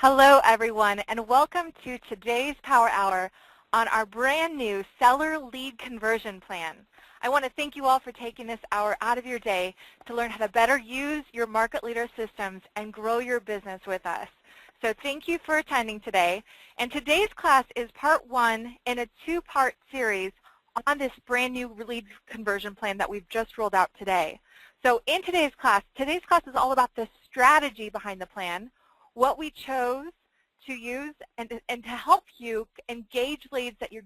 Hello, everyone, and welcome to today's Power Hour on our brand new Seller Lead Conversion Plan. I want to thank you all for taking this hour out of your day to learn how to better use your market leader systems and grow your business with us. So thank you for attending today. And today's class is part one in a two-part series on this brand new lead conversion plan that we've just rolled out today. So in today's class is all about the strategy behind the plan, what we chose to use and to help you engage leads that you're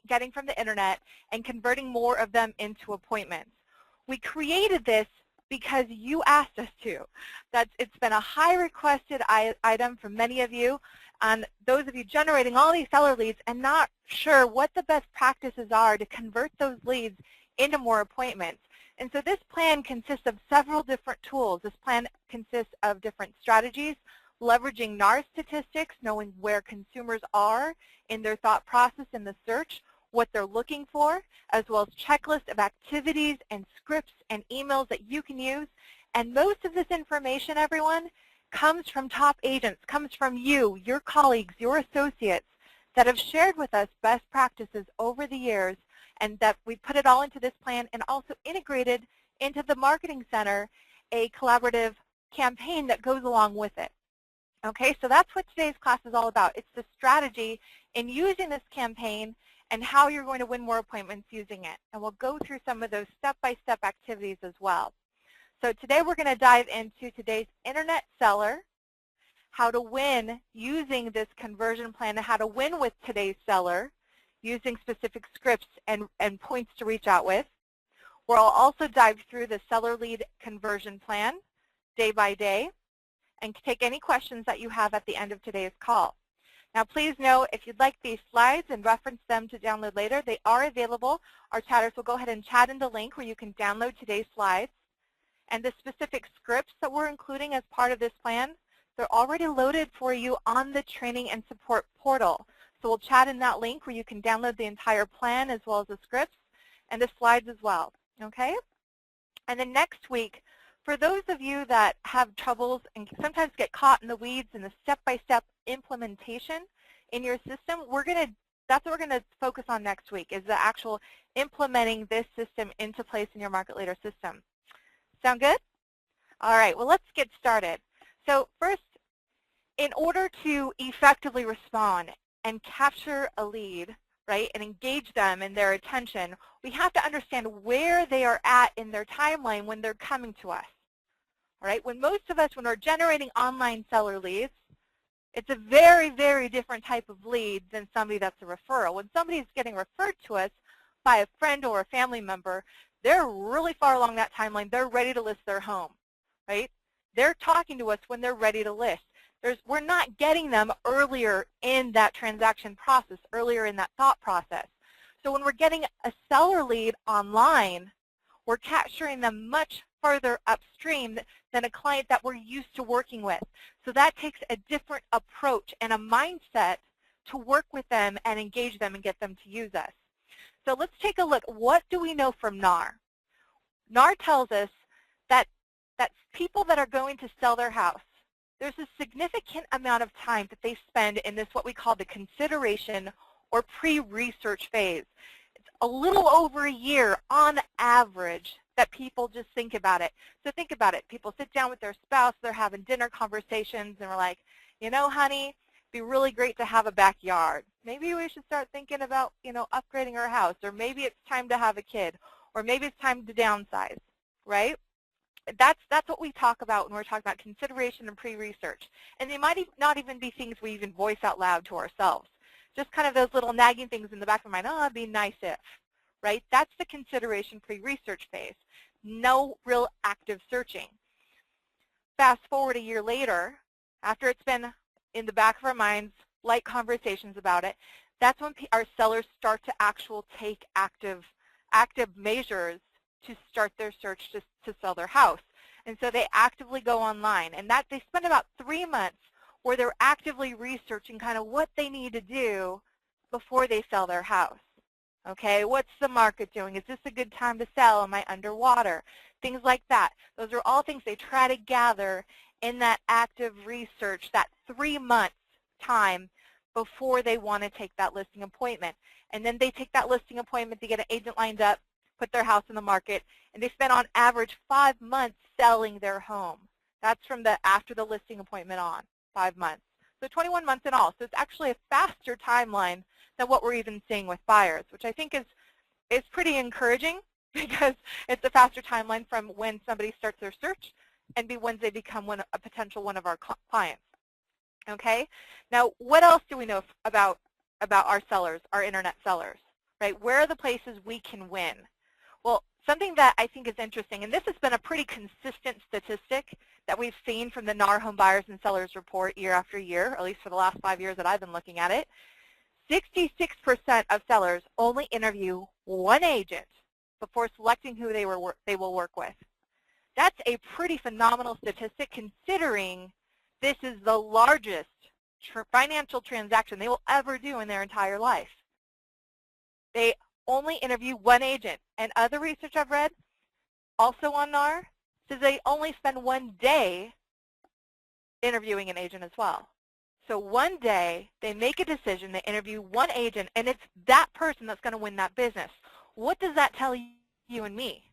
getting from the internet and converting more of them into appointments. We created this because you asked us to. It's been a high requested item from many of you, and those of you generating all these seller leads and not sure what the best practices are to convert those leads into more appointments. And so this plan consists of several different tools. This plan consists of different strategies, leveraging NAR statistics, knowing where consumers are in their thought process in the search, what they're looking for, as well as checklists of activities and scripts and emails that you can use. And most of this information, everyone, comes from top agents, comes from you, your colleagues, your associates that have shared with us best practices over the years, and that we put it all into this plan and also integrated into the Marketing Center a collaborative campaign that goes along with it. Okay, so that's what today's class is all about. It's the strategy in using this campaign and how you're going to win more appointments using it. And we'll go through some of those step-by-step activities as well. So today we're going to dive into today's internet seller, how to win using this conversion plan, and how to win with today's seller using specific scripts and points to reach out with. We'll also dive through the seller lead conversion plan day by day, and take any questions that you have at the end of today's call. Now please know if you'd like these slides and reference them to download later, they are available. Our chatters will go ahead and chat in the link where you can download today's slides. And the specific scripts that we're including as part of this plan, they're already loaded for you on the training and support portal. So we'll chat in that link where you can download the entire plan as well as the scripts and the slides as well, okay? And then next week, for those of you that have troubles and sometimes get caught in the weeds in the step-by-step implementation in your system, that's what we're going to focus on next week, is the actual implementing this system into place in your market leader system. Sound good? All right, well, let's get started. So first, in order to effectively respond and capture a lead, right, and engage them in their attention, we have to understand where they are at in their timeline when they're coming to us. All right, when most of us, when we're generating online seller leads, it's a very, very different type of lead than somebody that's a referral. When somebody's getting referred to us by a friend or a family member, they're really far along that timeline. They're ready to list their home, right? They're talking to us when they're ready to list. We're not getting them earlier in that transaction process, earlier in that thought process. So when we're getting a seller lead online, we're capturing them much further upstream than a client that we're used to working with. So that takes a different approach and a mindset to work with them and engage them and get them to use us. So let's take a look. What do we know from NAR? NAR tells us that people that are going to sell their house, there's a significant amount of time that they spend in this what we call the consideration or pre-research phase. It's a little over a year on average that people just think about it. So think about it. People sit down with their spouse, they're having dinner conversations, and we're like, you know, honey, it'd be really great to have a backyard. Maybe we should start thinking about, you know, upgrading our house, or maybe it's time to have a kid, or maybe it's time to downsize, right? That's what we talk about when we're talking about consideration and pre-research. And they might not even be things we even voice out loud to ourselves. Just kind of those little nagging things in the back of my mind, oh, it'd be nice if, right? That's the consideration pre-research phase. No real active searching. Fast forward a year later, after it's been in the back of our minds, light conversations about it, that's when our sellers start to take active measures to start their search to sell their house. And so they actively go online, and that they spend about 3 months where they're actively researching kind of what they need to do before they sell their house. Okay, what's the market doing? Is this a good time to sell? Am I underwater? Things like that. Those are all things they try to gather in that active research, that 3 months time before they want to take that listing appointment. And then they take that listing appointment to get an agent lined up, put their house in the market, and they spend on average 5 months selling their home. That's from the after the listing appointment on, 5 months. So 21 months in all. So it's actually a faster timeline than what we're even seeing with buyers, which I think is pretty encouraging because it's a faster timeline from when somebody starts their search and when they become a potential one of our clients. Okay? Now, what else do we know about our sellers, our internet sellers? Right? Where are the places we can win? Well, something that I think is interesting, and this has been a pretty consistent statistic that we've seen from the NAR Home Buyers and Sellers Report year after year, or at least for the last 5 years that I've been looking at it. 66% of sellers only interview one agent before selecting who they will work with. That's a pretty phenomenal statistic considering this is the largest financial transaction they will ever do in their entire life. They only interview one agent. And other research I've read, also on NAR, says they only spend 1 day interviewing an agent as well. So 1 day, they make a decision, they interview one agent, and it's that person that's going to win that business. What does that tell you and me?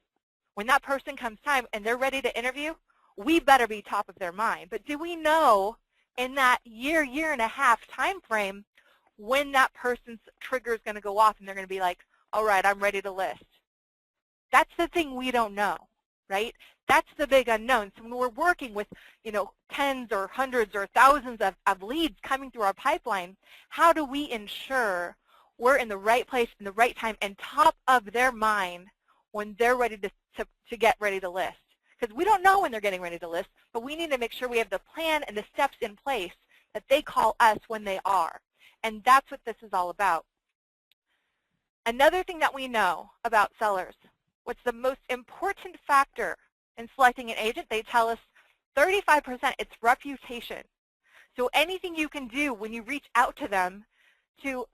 When that person comes time and they're ready to interview, we better be top of their mind. But do we know in that year and a half time frame when that person's trigger is going to go off and they're going to be like, all right, I'm ready to list? That's the thing we don't know, right? That's the big unknown. So when we're working with, tens or hundreds or thousands of leads coming through our pipeline, how do we ensure we're in the right place, in the right time, and top of their mind when they're ready to get ready to list? Because we don't know when they're getting ready to list, but we need to make sure we have the plan and the steps in place that they call us when they are. And that's what this is all about. Another thing that we know about sellers, what's the most important factor in selecting an agent? They tell us 35%, it's reputation. So anything you can do when you reach out to them to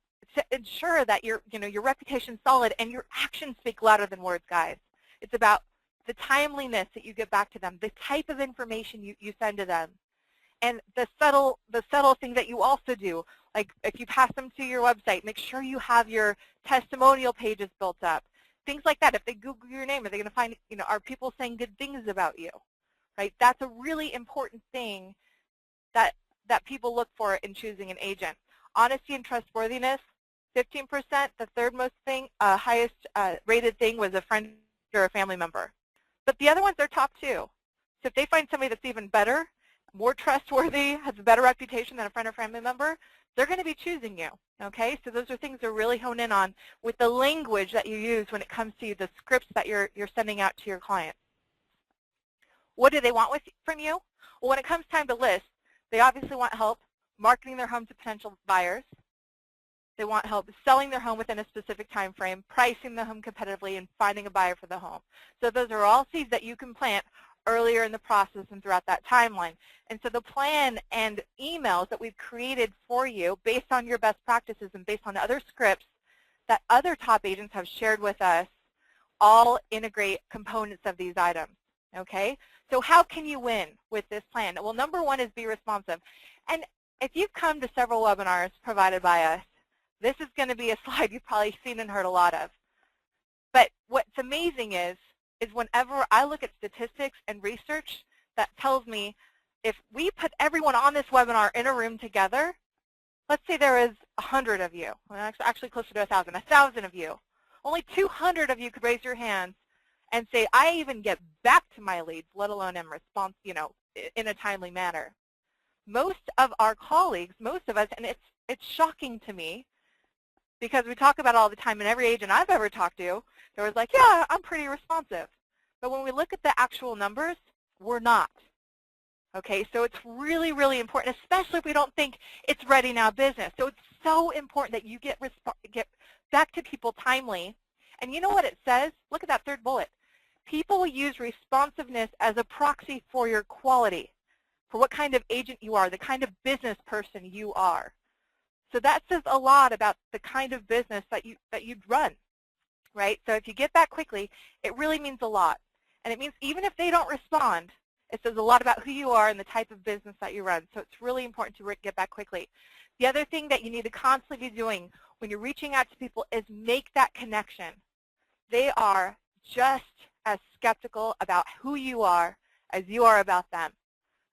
ensure that your reputation's solid and your actions speak louder than words, guys. It's about the timeliness that you get back to them, the type of information you send to them, and the subtle thing that you also do. Like if you pass them to your website, make sure you have your testimonial pages built up. Things like that. If they Google your name, are they going to find, are people saying good things about you? Right? That's a really important thing that people look for in choosing an agent. Honesty and trustworthiness, 15%. The third most highest rated thing was a friend or a family member. But the other ones are top 2. So if they find somebody that's even better, more trustworthy, has a better reputation than a friend or family member, they're going to be choosing you. Okay? So those are things to really hone in on with the language that you use when it comes to the scripts that you're sending out to your clients. What do they want from you? Well, when it comes time to list, they obviously want help marketing their home to potential buyers. They want help selling their home within a specific time frame, pricing the home competitively, and finding a buyer for the home. So those are all seeds that you can plant earlier in the process and throughout that timeline. And so the plan and emails that we've created for you based on your best practices and based on other scripts that other top agents have shared with us all integrate components of these items. Okay? So how can you win with this plan? Well, number one is be responsive. And if you've come to several webinars provided by us, this is going to be a slide you've probably seen and heard a lot of. But what's amazing is whenever I look at statistics and research that tells me if we put everyone on this webinar in a room together, let's say there is 100 of you, well, actually closer to 1,000 of you. Only 200 of you could raise your hands and say, I even get back to my leads, let alone in response, in a timely manner. Most of our colleagues, most of us, and it's shocking to me, because we talk about it all the time, and every agent I've ever talked to, they was like, yeah, I'm pretty responsive. But when we look at the actual numbers, we're not. Okay, so it's really, really important, especially if we don't think it's ready now business. So it's so important that you get back to people timely. And you know what it says? Look at that third bullet. People will use responsiveness as a proxy for your quality, for what kind of agent you are, the kind of business person you are. So that says a lot about the kind of business that you'd run, right? So if you get back quickly, it really means a lot. And it means even if they don't respond, It says a lot about who you are and the type of business that you run. So it's really important to get back quickly. The other thing that you need to constantly be doing when you're reaching out to people is make that connection. They are just as skeptical about who you are as you are about them,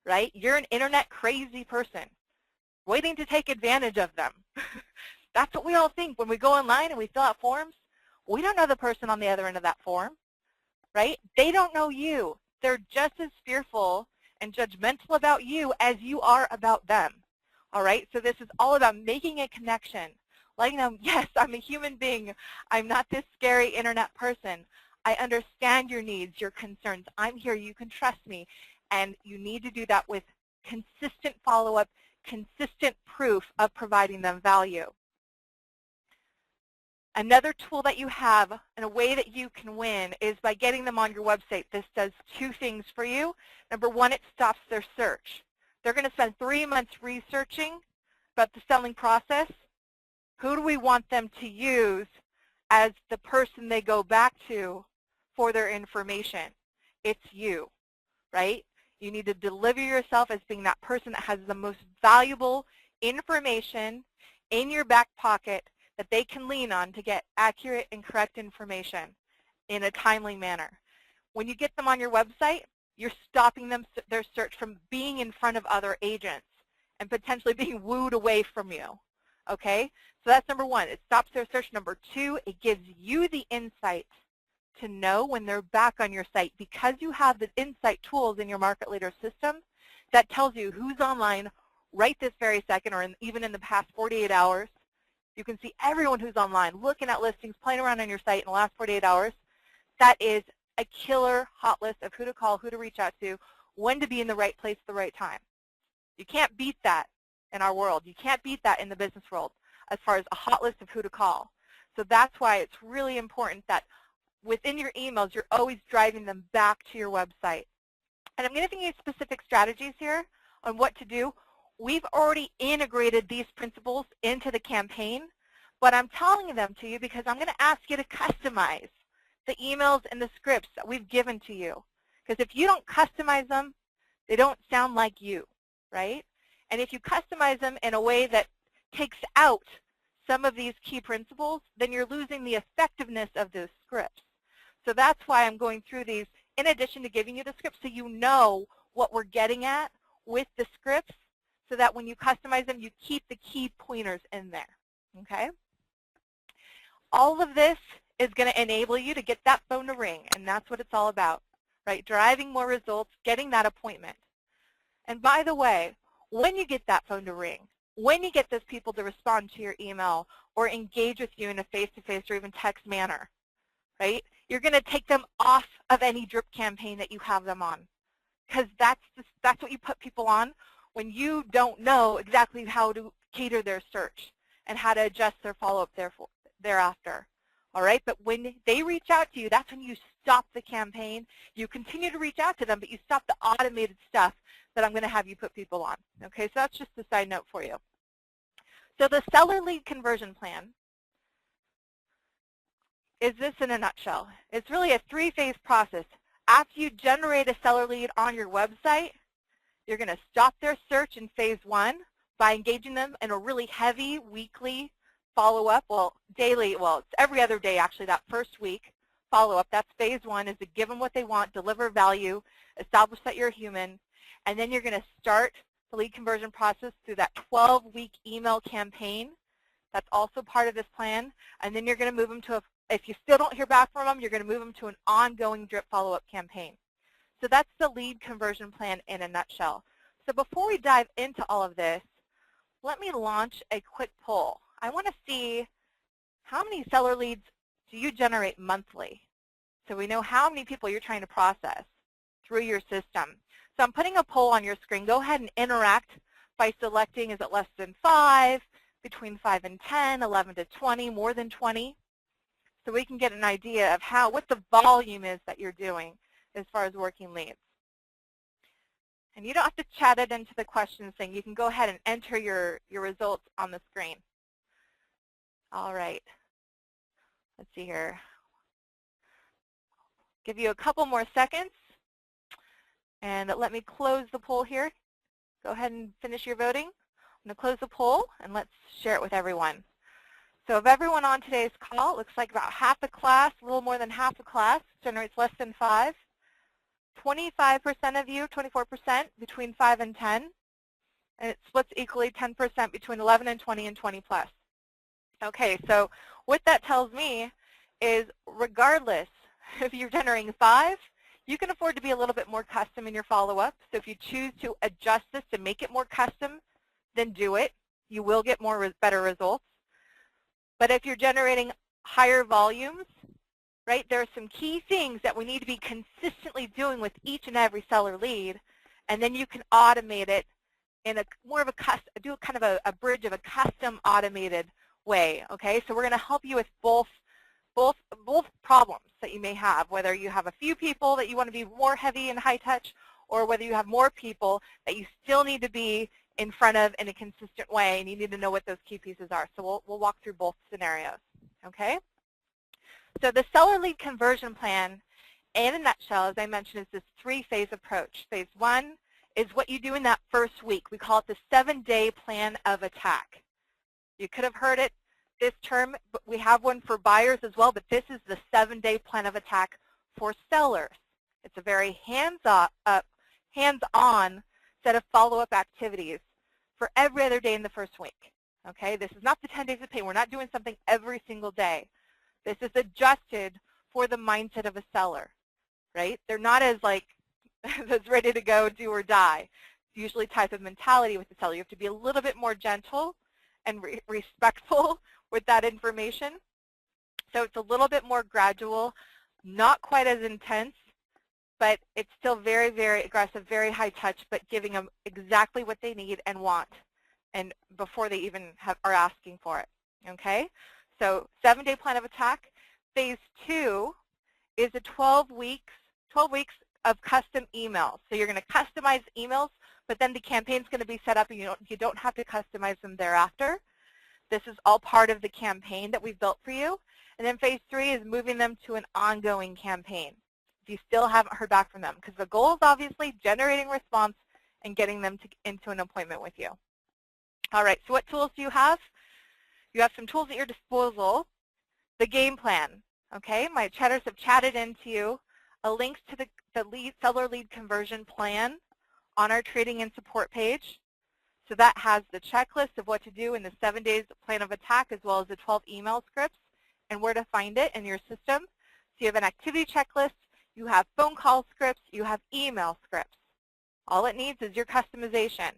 right? You're an internet crazy person waiting to take advantage of them. That's what we all think when we go online and we fill out forms. We don't know the person on the other end of that form, right? They don't know you. They're just as fearful and judgmental about you as you are about them, all right? So this is all about making a connection, letting them, yes, I'm a human being. I'm not this scary internet person. I understand your needs, your concerns. I'm here. You can trust me. And you need to do that with consistent follow-up, consistent proof of providing them value. Another tool that you have and a way that you can win is by getting them on your website. This does two things for you. Number one, it stops their search. They're going to spend 3 months researching about the selling process. Who do we want them to use as the person they go back to for their information? It's you, right? You need to deliver yourself as being that person that has the most valuable information in your back pocket that they can lean on to get accurate and correct information in a timely manner. When you get them on your website, you're stopping them, their search from being in front of other agents and potentially being wooed away from you, okay? So that's number one. It stops their search. Number two, it gives you the insight to know when they're back on your site because you have the insight tools in your market leader system that tells you who's online right this very second or even in the past 48 hours. You can see everyone who's online, looking at listings, playing around on your site in the last 48 hours. That is a killer hot list of who to call, who to reach out to, when to be in the right place at the right time. You can't beat that in our world. You can't beat that in the business world as far as a hot list of who to call. So that's why it's really important that within your emails, you're always driving them back to your website. And I'm going to give you specific strategies here on what to do. We've already integrated these principles into the campaign, but I'm telling them to you because I'm going to ask you to customize the emails and the scripts that we've given to you. Because if you don't customize them, they don't sound like you, right? And if you customize them in a way that takes out some of these key principles, then you're losing the effectiveness of those scripts. So that's why I'm going through these in addition to giving you the scripts so you know what we're getting at with the scripts so that when you customize them, you keep the key pointers in there, okay? All of this is going to enable you to get that phone to ring, and that's what it's all about, right? Driving more results, getting that appointment. And by the way, when you get that phone to ring, when you get those people to respond to your email or engage with you in a face-to-face or even text manner, right, you're going to take them off of any drip campaign that you have them on because that's what you put people on when you don't know exactly how to cater their search and how to adjust their follow-up thereafter. All right, but when they reach out to you, that's when you stop the campaign. You continue to reach out to them, but you stop the automated stuff that I'm going to have you put people on. Okay, so that's just a side note for you. So the seller lead conversion plan is this in a nutshell. It's really a three-phase process. After you generate a seller lead on your website, you're going to stop their search in phase one by engaging them in a really heavy weekly follow-up, well, daily, well, it's every other day actually, that first week follow-up. That's phase one, is to give them what they want, deliver value, establish that you're human, and then you're going to start the lead conversion process through that 12-week email campaign. That's also part of this plan, and then you're going to move them to, if you still don't hear back from them, you're going to move them to an ongoing drip follow-up campaign. So that's the lead conversion plan in a nutshell. So before we dive into all of this, let me launch a quick poll. I want to see how many seller leads do you generate monthly so we know how many people you're trying to process through your system. So I'm putting a poll on your screen. Go ahead and interact by selecting, is it less than 5, between 5 and 10, 11 to 20, more than 20, so we can get an idea of what the volume is that you're doing as far as working leads. And you don't have to chat it into the questions thing. You can go ahead and enter your results on the screen. All right. Let's see here. Give you a couple more seconds. And let me close the poll here. Go ahead and finish your voting. I'm going to close the poll, and let's share it with everyone. So of everyone on today's call, it looks like about half the class, a little more than half the class, generates less than 5. 25% of you, 24%, between 5 and 10. And it splits equally 10% between 11 and 20 and 20 plus. Okay, so what that tells me is regardless if you're generating 5, you can afford to be a little bit more custom in your follow-up. So if you choose to adjust this to make it more custom, then do it. You will get better results. But if you're generating higher volumes, right, there are some key things that we need to be consistently doing with each and every seller lead, and then you can automate it in a more of a do kind of a bridge of a custom automated way. Okay, so we're going to help you with both problems that you may have, whether you have a few people that you want to be more heavy and high touch, or whether you have more people that you still need to be in front of in a consistent way, and you need to know what those key pieces are. So we'll walk through both scenarios. Okay. So the seller lead conversion plan, in a nutshell, as I mentioned, is this 3-phase approach. Phase 1 is what you do in that first week. We call it the 7-day plan of attack. You could have heard it, this term, but we have one for buyers as well, but this is the 7-day plan of attack for sellers. It's a very hands-on set of follow-up activities for every other day in the first week. Okay, this is not the 10 days of pain. We're not doing something every single day. This is adjusted for the mindset of a seller, right? They're not as like, that's ready to go, do or die. It's usually type of mentality with the seller. You have to be a little bit more gentle and respectful with that information. So it's a little bit more gradual, not quite as intense, but it's still very, very aggressive, very high touch, but giving them exactly what they need and want, and before they even are asking for it. Okay? So 7-day plan of attack. Phase 2 is a 12 weeks of custom emails. So you're going to customize emails, but then the campaign's going to be set up, and you don't have to customize them thereafter. This is all part of the campaign that we've built for you. And then phase 3 is moving them to an ongoing campaign if you still haven't heard back from them, because the goal is obviously generating response and getting them into an appointment with you. All right, so what tools do you have? You have some tools at your disposal. The game plan, okay? My chatters have chatted into you a link to the seller lead conversion plan on our training and support page. So that has the checklist of what to do in the 7 days plan of attack, as well as the 12 email scripts and where to find it in your system. So you have an activity checklist, you have phone call scripts, you have email scripts. All it needs is your customization.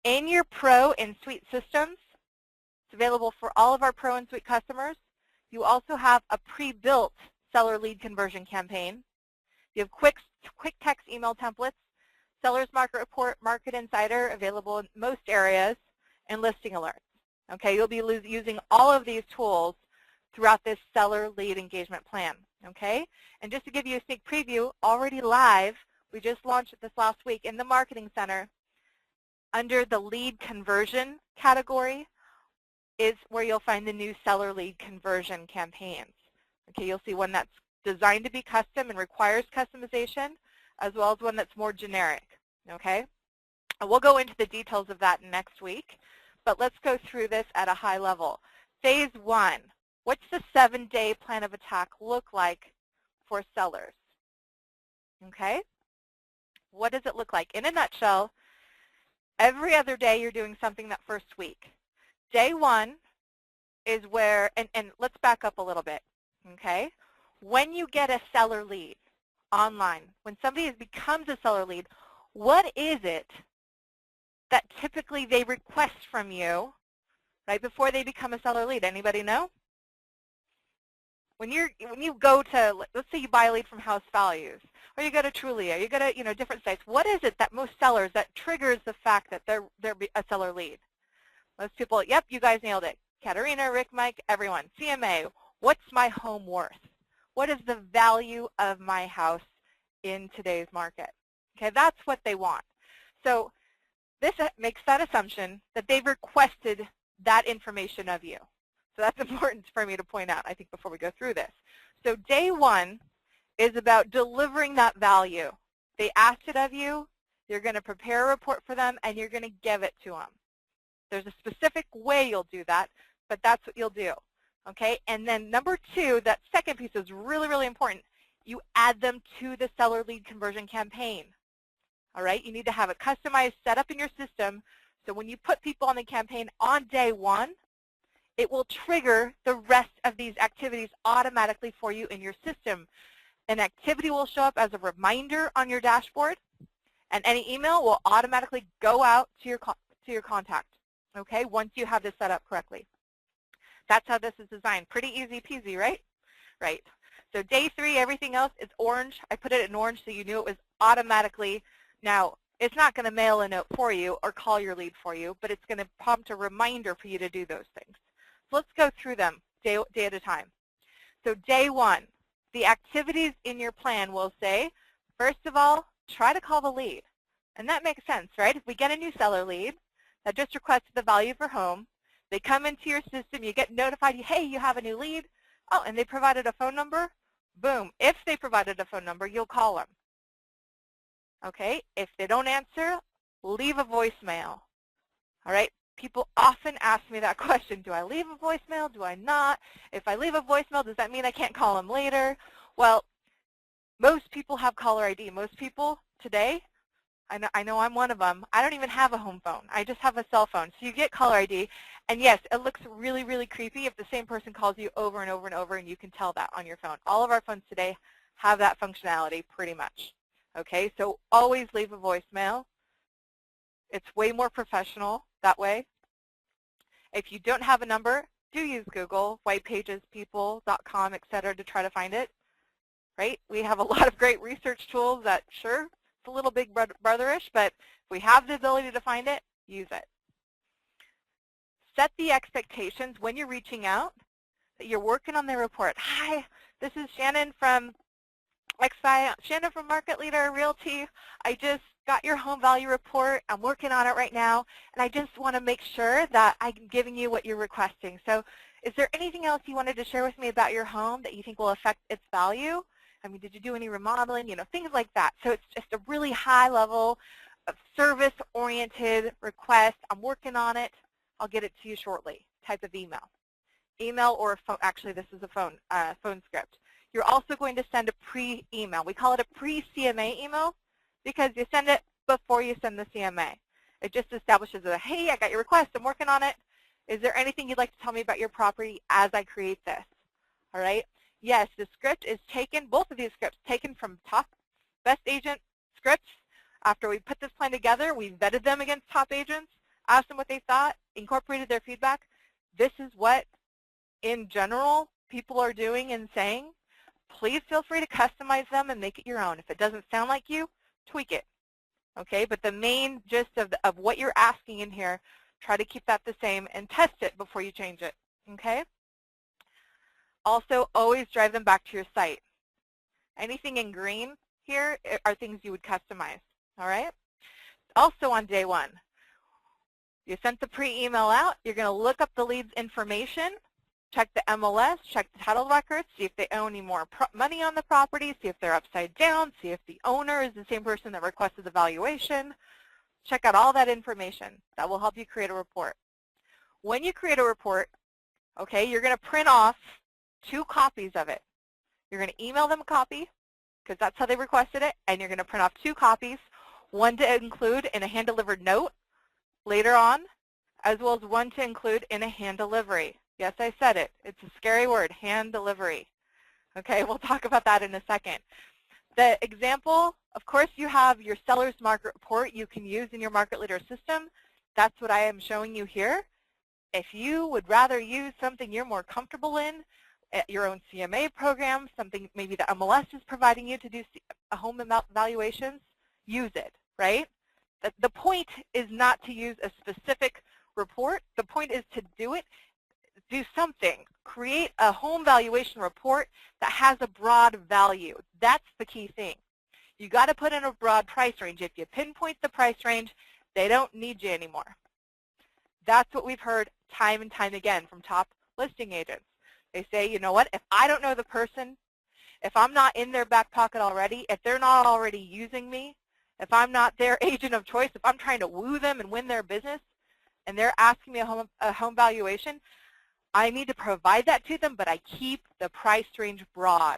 In your Pro and Suite systems, it's available for all of our Pro and Suite customers. You also have a pre-built seller lead conversion campaign. You have quick text email templates, Seller's Market Report, Market Insider, available in most areas, and listing alerts. Okay, you'll be using all of these tools throughout this seller lead engagement plan. Okay, and just to give you a sneak preview, already live, we just launched it this last week in the Marketing Center. Under the lead conversion category is where you'll find the new seller lead conversion campaigns. Okay, you'll see one that's designed to be custom and requires customization, as well as one that's more generic. Okay, and we'll go into the details of that next week, but let's go through this at a high level. Phase 1, what's the 7-day plan of attack look like for sellers? Okay, what does it look like? In a nutshell, every other day you're doing something that first week. Day 1 is where, and let's back up a little bit, okay? When you get a seller lead online, when somebody becomes a seller lead, what is it that typically they request from you right before they become a seller lead? Anybody know? When you go to, let's say you buy a lead from House Values, or you go to Trulia, you go to different sites, what is it that most sellers that triggers the fact that they're a seller lead? Most people, yep, you guys nailed it. Katerina, Rick, Mike, everyone. CMA, what's my home worth? What is the value of my house in today's market? Okay, that's what they want. So this makes that assumption that they've requested that information of you. So that's important for me to point out, I think, before we go through this. So day 1 is about delivering that value. They asked it of you. You're going to prepare a report for them, and you're going to give it to them. There's a specific way you'll do that, but that's what you'll do. Okay? And then number 2, that second piece is really, really important. You add them to the seller lead conversion campaign. All right? You need to have it customized, set up in your system, so when you put people on the campaign on day 1, it will trigger the rest of these activities automatically for you in your system. An activity will show up as a reminder on your dashboard, and any email will automatically go out to your contact, okay, once you have this set up correctly. That's how this is designed. Pretty easy peasy, right? Right. So day 3, everything else is orange. I put it in orange so you knew it was automatically. Now, it's not going to mail a note for you or call your lead for you, but it's going to prompt a reminder for you to do those things. So let's go through them day at a time. So day 1, the activities in your plan will say, first of all, try to call the lead. And that makes sense, right? If we get a new seller lead that just requested the value for home, they come into your system, you get notified, hey, you have a new lead. Oh, and they provided a phone number. Boom. If they provided a phone number, you'll call them. Okay? If they don't answer, leave a voicemail. All right? People often ask me that question. Do I leave a voicemail? Do I not? If I leave a voicemail, does that mean I can't call them later? Well, most people have caller ID. Most people today, I know I'm one of them, I don't even have a home phone. I just have a cell phone. So you get caller ID. And yes, it looks really, really creepy if the same person calls you over and over and over, and you can tell that on your phone. All of our phones today have that functionality pretty much. Okay, so always leave a voicemail. It's way more professional that way. If you don't have a number, do use Google, whitepagespeople.com, etc. to try to find it. Right? We have a lot of great research tools that, sure, it's a little big brotherish, but if we have the ability to find it, use it. Set the expectations when you're reaching out that you're working on the report. Hi, this is Shannon from Shannon from Market Leader Realty. I just got your home value report. I'm working on it right now, and I just want to make sure that I'm giving you what you're requesting. So is there anything else you wanted to share with me about your home that you think will affect its value? I mean, did you do any remodeling? You know, things like that. So it's just a really high level of service-oriented request. I'm working on it. I'll get it to you shortly type of email. Email or a phone. Actually, this is a phone script. You're also going to send a pre-email. We call it a pre-CMA email because you send it before you send the CMA. It just establishes that, hey, I got your request. I'm working on it. Is there anything you'd like to tell me about your property as I create this? All right. Yes, the script is taken, both of these scripts, taken from top best agent scripts. After we put this plan together, we vetted them against top agents, asked them what they thought, incorporated their feedback. This is what, in general, people are doing and saying. Please feel free to customize them and make it your own. If it doesn't sound like you, tweak it. Okay, but the main gist of what you're asking in here, try to keep that the same and test it before you change it. Okay? Also, always drive them back to your site. Anything in green here are things you would customize. All right? Also on day 1, you sent the pre-email out. You're going to look up the lead's information, check the MLS, check the title records, see if they owe any more money on the property, see if they're upside down, see if the owner is the same person that requested the valuation. Check out all that information. That will help you create a report. When you create a report, okay, you're going to print off 2 copies of it. You're going to email them a copy because that's how they requested it, and you're going to print off 2 copies, one to include in a hand-delivered note later on, as well as one to include in a hand delivery. Yes, I said it. It's a scary word, hand delivery. Okay, we'll talk about that in a second. The example, of course, you have your seller's market report you can use in your market leader system. That's what I am showing you here. If you would rather use something you're more comfortable in, your own CMA program, something maybe the MLS is providing you to do home evaluations, use it, right? The point is not to use a specific report. The point is to do something. Create a home valuation report that has a broad value. That's the key thing. You got to put in a broad price range. If you pinpoint the price range, they don't need you anymore. That's what we've heard time and time again from top listing agents. They say, you know what, if I don't know the person, If I'm not in their back pocket already, if they're not already using me, if I'm not their agent of choice, if I'm trying to woo them and win their business, and they're asking me a home valuation, I need to provide that to them, but I keep the price range broad,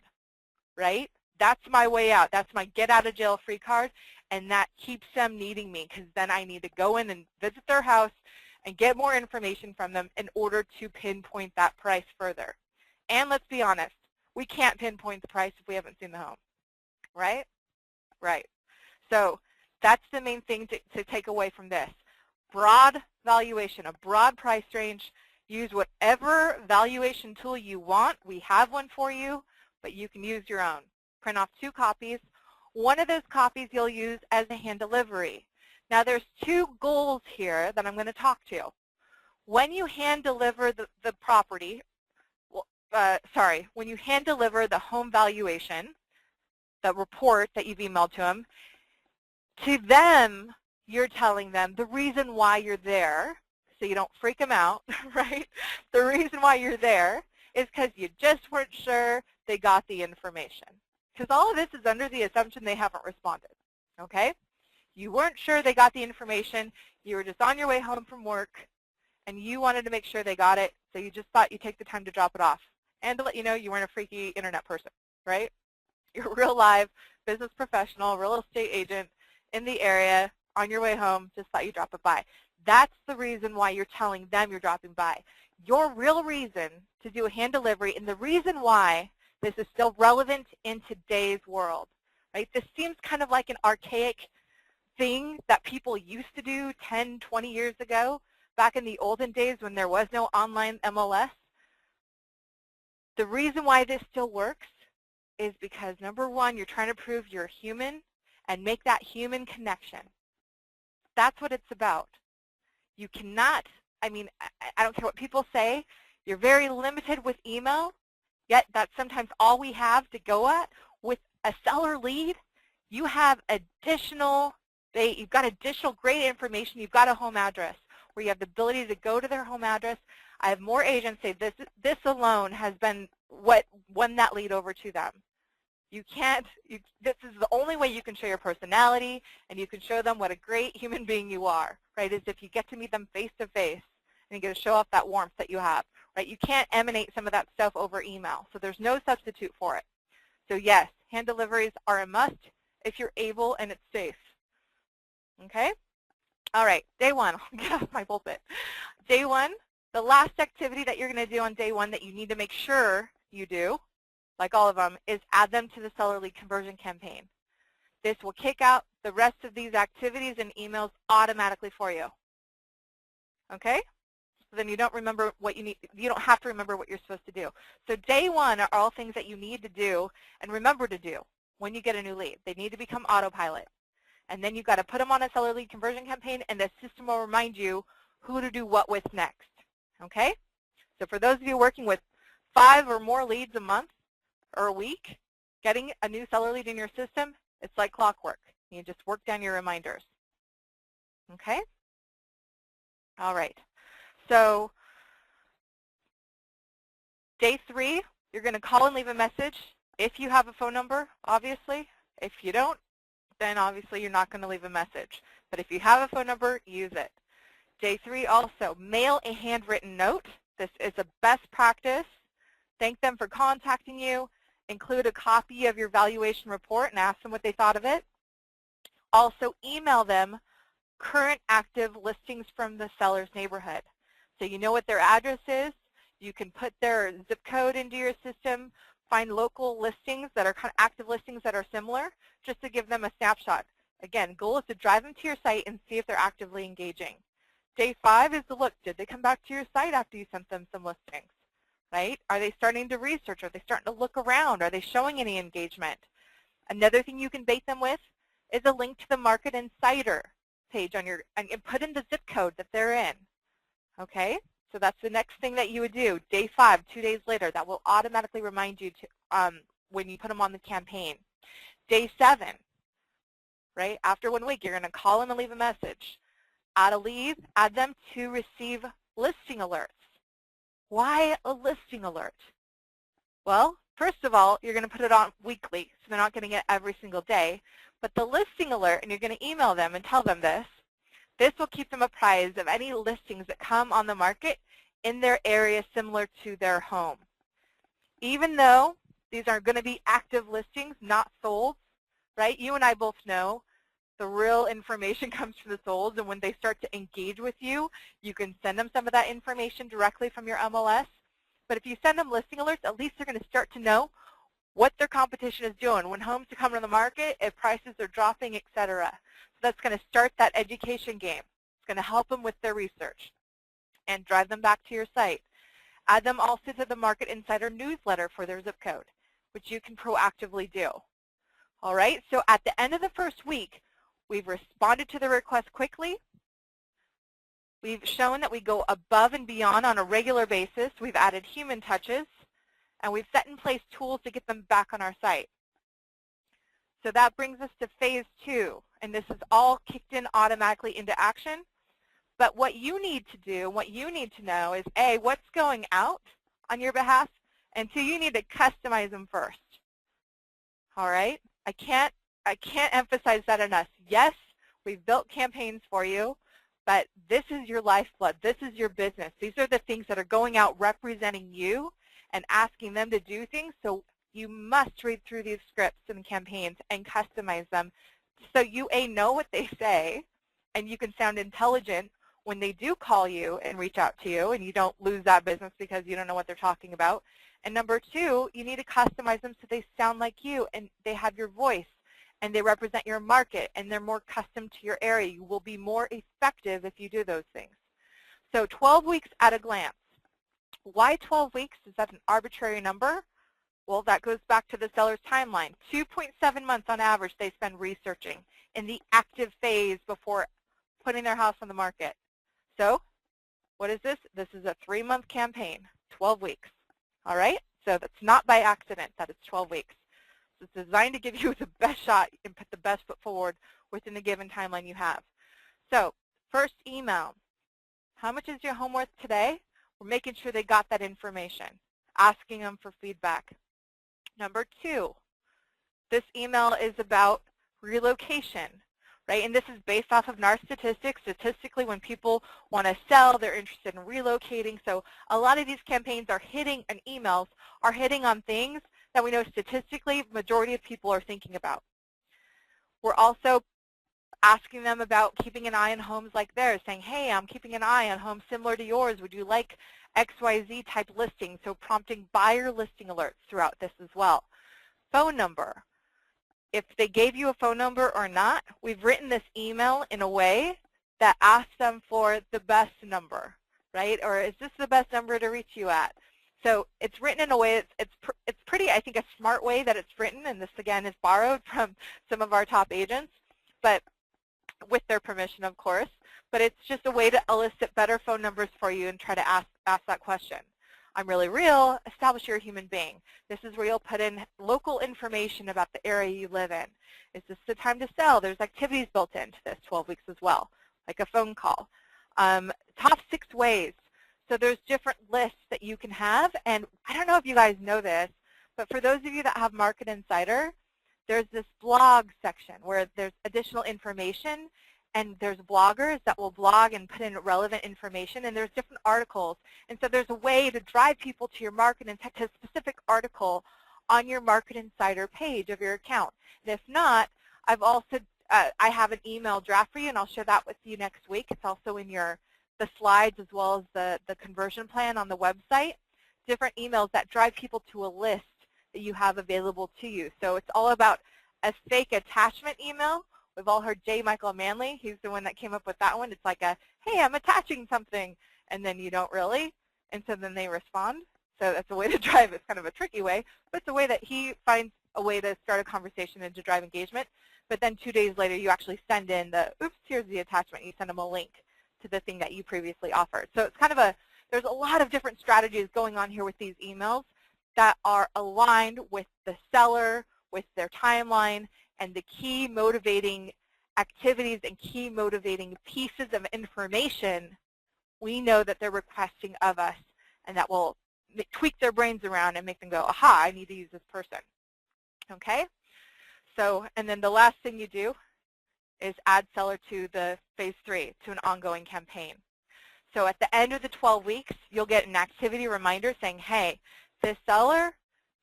right? That's my way out. That's my get out of jail free card, and that keeps them needing me because then I need to go in and visit their house and get more information from them in order to pinpoint that price further. And let's be honest, we can't pinpoint the price if we haven't seen the home, right? Right. So that's the main thing to take away from this. Broad valuation, a broad price range. Use whatever valuation tool you want. We have one for you, but you can use your own. Print off 2 copies. One of those copies you'll use as a hand delivery. Now there's 2 goals here that I'm going to talk to. When you hand deliver the property, when you hand deliver the home valuation, the report that you've emailed to them, you're telling them the reason why you're there, so you don't freak them out, right? The reason why you're there is because you just weren't sure they got the information. Because all of this is under the assumption they haven't responded, okay? You weren't sure they got the information. You were just on your way home from work, and you wanted to make sure they got it, so you just thought you'd take the time to drop it off. And to let you know, you weren't a freaky internet person, right? You're a real live business professional, real estate agent in the area, on your way home, just thought you'd drop it by. That's the reason why you're telling them you're dropping by. Your real reason to do a hand delivery, and the reason why this is still relevant in today's world, right? This seems kind of like an archaic thing that people used to do 10, 20 years ago, back in the olden days when there was no online MLS. The reason why this still works is because, number one, you're trying to prove you're human and make that human connection. That's what it's about. You cannot, I don't care what people say, you're very limited with email, yet that's sometimes all we have to go at. With a seller lead, you have you've got additional great information. You've got a home address where you have the ability to go to their home address. I have more agents say this alone has been what won that lead over to them. This is the only way you can show your personality, and you can show them what a great human being you are, right, is if you get to meet them face to face and you get to show off that warmth that you have, right? You can't emanate some of that stuff over email, so there's no substitute for it. So yes, hand deliveries are a must if you're able and it's safe, okay? All right, day 1, I'll get off my pulpit. Day 1, the last activity that you're going to do on day 1 that you need to make sure you do, like all of them, is add them to the seller lead conversion campaign. This will kick out the rest of these activities and emails automatically for you. Okay? So then you don't remember what you need. You don't have to remember what you're supposed to do. So day 1 are all things that you need to do and remember to do when you get a new lead. They need to become autopilot. And then you've got to put them on a seller lead conversion campaign, and the system will remind you who to do what with next. Okay? So for those of you working with 5 or more leads a month or a week, getting a new seller lead in your system, it's like clockwork. You just work down your reminders. Okay? All right. So day 3, you're going to call and leave a message if you have a phone number, obviously. If you don't, then obviously you're not going to leave a message. But if you have a phone number, use it. Day 3 also, mail a handwritten note. This is a best practice. Thank them for contacting you. Include a copy of your valuation report and ask them what they thought of it. Also email them current active listings from the seller's neighborhood. So you know what their address is. You can put their zip code into your system, find local listings that are kind of active listings that are similar, just to give them a snapshot. Again, goal is to drive them to your site and see if they're actively engaging. Day 5 is to look, did they come back to your site after you sent them some listings? Right? Are they starting to research? Are they starting to look around? Are they showing any engagement? Another thing you can bait them with is a link to the Market Insider page on and put in the zip code that they're in. Okay? So that's the next thing that you would do. Day 5, 2 days later, that will automatically remind you to when you put them on the campaign. Day 7, right? After 1 week, you're going to call them and leave a message. Add a lead, add them to receive listing alerts. Why a listing alert? Well, First of all, you're going to put it on weekly, so they're not getting it every single day. But the listing alert, and you're going to email them and tell them this will keep them apprised of any listings that come on the market in their area similar to their home. Even though these are going to be active listings, not sold, right? You and I both know the real information comes from the solds, and when they start to engage with you, you can send them some of that information directly from your MLS. But if you send them listing alerts, at least they're going to start to know what their competition is doing, when homes are coming to the market, if prices are dropping, etc. So that's going to start that education game. It's going to help them with their research and drive them back to your site. Add them also to the Market Insider newsletter for their zip code, which you can proactively do. All right, so at the end of the first week, we've responded to the request quickly. We've shown that we go above and beyond on a regular basis. We've added human touches, and we've set in place tools to get them back on our site. So that brings us to phase 2, and this is all kicked in automatically into action. But what you need to do, what you need to know is, A, what's going out on your behalf, and 2, you need to customize them first. All right? I can't emphasize that enough. Yes, we've built campaigns for you, but this is your lifeblood. This is your business. These are the things that are going out representing you and asking them to do things. So you must read through these scripts and campaigns and customize them so you, A, know what they say, and you can sound intelligent when they do call you and reach out to you, and you don't lose that business because you don't know what they're talking about. And number 2, you need to customize them so they sound like you and they have your voice and they represent your market and they're more custom to your area. You will be more effective if you do those things. So 12 weeks at a glance. Why 12 weeks? Is that an arbitrary number? Well, that goes back to the seller's timeline. 2.7 months on average they spend researching in the active phase before putting their house on the market. So what is this? This is a 3-month campaign, 12 weeks. All right? So that's not by accident that it's 12 weeks. So it's designed to give you the best shot and put the best foot forward within the given timeline you have. So first email. How much is your home worth today? We're making sure they got that information, asking them for feedback. Number 2, this email is about relocation, right? And this is based off of NAR statistics. Statistically, when people want to sell, they're interested in relocating. So a lot of these campaigns are hitting, and emails are hitting on things that we know statistically majority of people are thinking about. We're also asking them about keeping an eye on homes like theirs, saying, hey, I'm keeping an eye on homes similar to yours. Would you like XYZ type listing? So prompting buyer listing alerts throughout this as well. Phone number. If they gave you a phone number or not, we've written this email in a way that asks them for the best number, right? Or is this the best number to reach you at? So it's written in a way, it's pretty, I think, a smart way that it's written, and this, again, is borrowed from some of our top agents, but with their permission, of course. But it's just a way to elicit better phone numbers for you and try to ask that question. I'm really real. Establish you're a human being. This is where you'll put in local information about the area you live in. Is this the time to sell? There's activities built into this 12 weeks as well, like a phone call. Top 6 ways. So there's different lists that you can have. And I don't know if you guys know this, but for those of you that have Market Insider, there's this blog section where there's additional information, and there's bloggers that will blog and put in relevant information, and there's different articles. And so there's a way to drive people to your Market Insider, to a specific article on your Market Insider page of your account. And if not, I've also, I have an email draft for you, and I'll share that with you next week. It's also in the slides as well as the conversion plan on the website. Different emails that drive people to a list that you have available to you. So it's all about a fake attachment email. We've all heard J. Michael Manley. He's the one that came up with that one. It's like a, hey, I'm attaching something, and then you don't really, and so then they respond. So that's a way to drive. It's kind of a tricky way, but it's a way that he finds a way to start a conversation and to drive engagement. But then 2 days later, you actually send in the, oops, here's the attachment. You send them a link to the thing that you previously offered. So it's kind of there's a lot of different strategies going on here with these emails that are aligned with the seller, with their timeline, and the key motivating activities and key motivating pieces of information we know that they're requesting of us, and that will tweak their brains around and make them go, aha, I need to use this person. Okay? So, and then the last thing you do is add seller to the phase 3, to an ongoing campaign. So at the end of the 12 weeks, you'll get an activity reminder saying, hey, this seller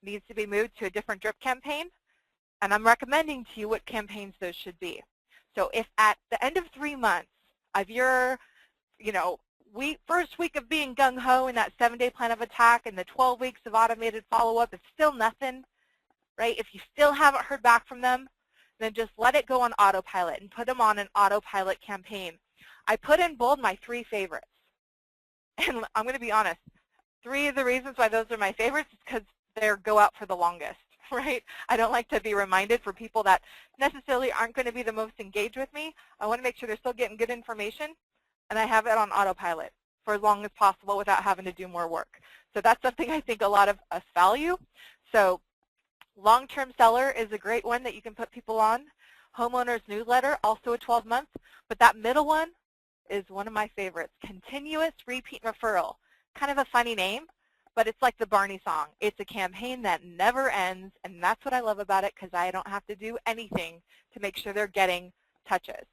needs to be moved to a different drip campaign, and I'm recommending to you what campaigns those should be. So if at the end of 3 months of your, first week of being gung-ho in that 7-day plan of attack and the 12 weeks of automated follow-up is still nothing, right? If you still haven't heard back from them, then just let it go on autopilot and put them on an autopilot campaign. I put in bold my 3 favorites. And I'm going to be honest, 3 of the reasons why those are my favorites is because they go out for the longest, right? I don't like to be reminded for people that necessarily aren't going to be the most engaged with me. I want to make sure they're still getting good information, and I have it on autopilot for as long as possible without having to do more work. So that's something I think a lot of us value. So long-term seller is a great one that you can put people on. Homeowners newsletter, also a 12-month, but that middle one is one of my favorites. Continuous repeat referral. Kind of a funny name, but it's like the Barney song. It's a campaign that never ends, and that's what I love about it because I don't have to do anything to make sure they're getting touches.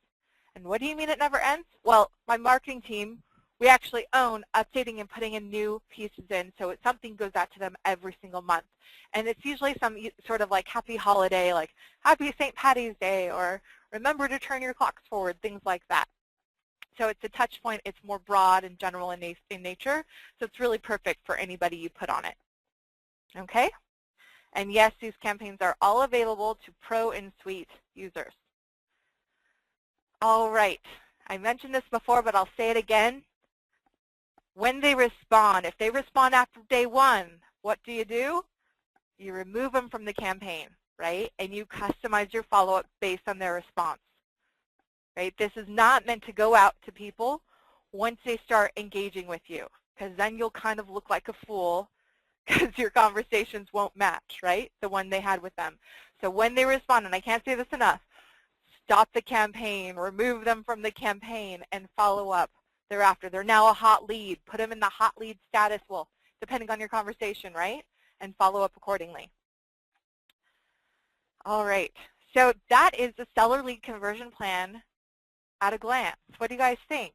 And what do you mean it never ends? Well, my marketing team, we actually own updating and putting in new pieces in, so something goes out to them every single month. And it's usually some sort of like happy holiday, like Happy St. Patty's Day, or remember to turn your clocks forward, things like that. So it's a touch point. It's more broad and general in nature, so it's really perfect for anybody you put on it. Okay? And yes, these campaigns are all available to Pro and Suite users. All right. I mentioned this before, but I'll say it again. When they respond, if they respond after day 1, what do? You remove them from the campaign, right? And you customize your follow-up based on their response. Right? This is not meant to go out to people once they start engaging with you, because then you'll kind of look like a fool because your conversations won't match, right, the one they had with them. So when they respond, and I can't say this enough, stop the campaign, remove them from the campaign, and follow up thereafter. They're now a hot lead. Put them in the hot lead status, well, depending on your conversation, right, and follow up accordingly. All right. So that is the seller lead conversion plan at a glance. What do you guys think?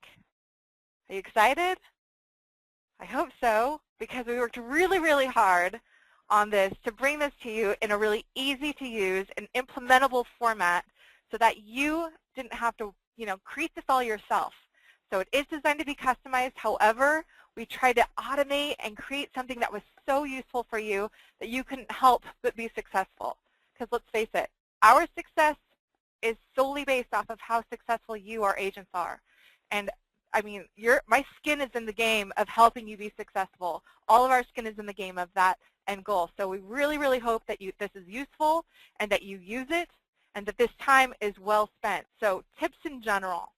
Are you excited? I hope so, because we worked really, really hard on this to bring this to you in a really easy to use and implementable format so that you didn't have to, create this all yourself. So it is designed to be customized. However, we tried to automate and create something that was so useful for you that you couldn't help but be successful. Because let's face it, our success is solely based off of how successful you, our agents, are. And I mean, my skin is in the game of helping you be successful. All of our skin is in the game of that end goal. So we really, really hope that this is useful and that you use it and that this time is well spent. So tips in general